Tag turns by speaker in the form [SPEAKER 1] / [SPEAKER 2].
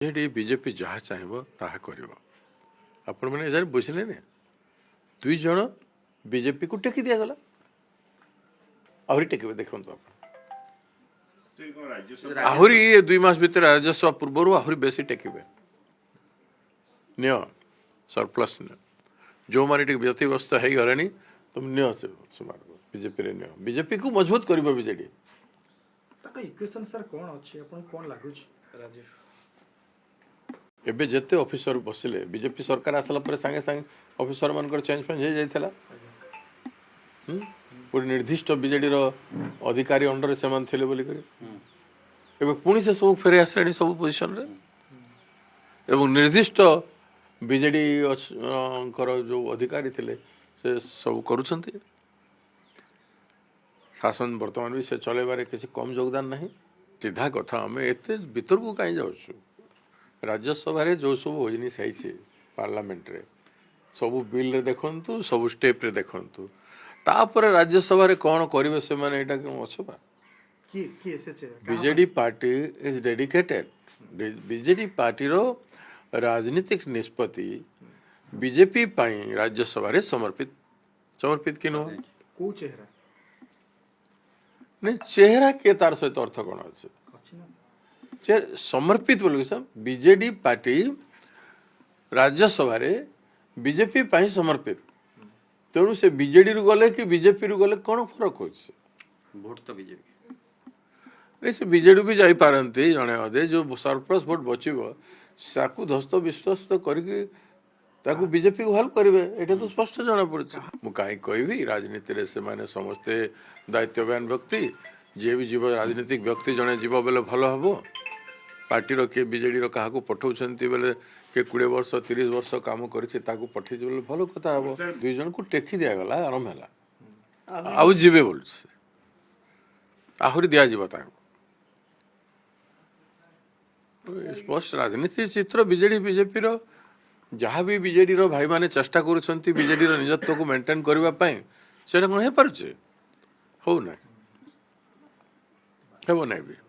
[SPEAKER 1] BJP जहाँ चाहब ताहा कर आपण मैंने बुझे ना दुई जन बीजेपी को टेकी दिगला आहरी टेके देखो आहरी 2 मास भितर राज्यसभा पूर्व आहरी बेसी टेके नियो सरप्लस नियो जो माने व्यतिव्यस्त हो गले तुम नियो बीजेपी रे नियो बीजेपी को मजबूत कर बीजेडी
[SPEAKER 2] इक्वेशन सर कौन अच्छे अपन कौन लागू राजेश
[SPEAKER 1] एबे जेते ऑफिसर बसिले बीजेपी सरकार आसला पर संगे संगे ऑफिसर मान चेंज फेंज हो जाइला गोटे निर्दिष्ट बीजेडी रो अधिकारी अंडर से मान थिले बोली करे एबे पुणी से सब फेरे आसले सब पोजीशन रे एवं निर्दिष्ट बीजेडी जो अधिकारी थिले से सब करूछंती शासन वर्तमान भी से चलेबारे किसी कम योगदान नहीं सीधा कथा आम एत भीतर को कहीं जाऊँ राज्यसभा जो सब होनी सही पार्लियामेंट रे सबू बिल रे देखंतु सबू स्टेप रे देखंतु तापर राज्यसभा रे कौन करिवे से माने एटा क्यों अछबा BJD party is dedicated BJD party रो राजनीतिक निष्पत्ति बीजेपी पाई राज्यसभा रे समर्पित किनो
[SPEAKER 2] को चेहरा
[SPEAKER 1] नहीं चेहरा के तार सहित अर्थ कौन अच्छे समर्पित बोल बीजेडी पार्टी राज्यसभा रे बीजेपी पाई समर्पित तेणु से बीजेडी रु गले कि बीजेपी रु गले कौन फरक हो
[SPEAKER 3] भोट तो बीजेपी
[SPEAKER 1] नहीं से बीजेडी भी जाई पारंती जने अदे जो सरप्लस भोट बचिबो साकू ध्वस्त विश्वस्त करके ताकू बीजेपी को हेल्प करेंगे ये तो स्पष्ट जना पड़े मु कहीं कहबी राजनीति रे से माने समस्ते दायित्ववान व्यक्ति जे भी जीव राजनीतिक व्यक्ति जने जीव बेले भल हम पार्टी किए बीजेडी क्या पठाऊँच बेले किए 20 वर्ष 30 वर्ष काम करें पठे बेले भल कथा हम 2 जन को टेकी दिगला आरंभ है आउ जीवे बोल आहरी दिज्व स्पष्ट राजनीति चित्र बीजेडी बीजेपी रो जहाँ भी बीजेडी रो भाई माने चेष्टा करुछंती बीजेडी रो निजत्व को मेंटेन करबा पई सेटा कोन हे परछे हो ना हेबो नै भी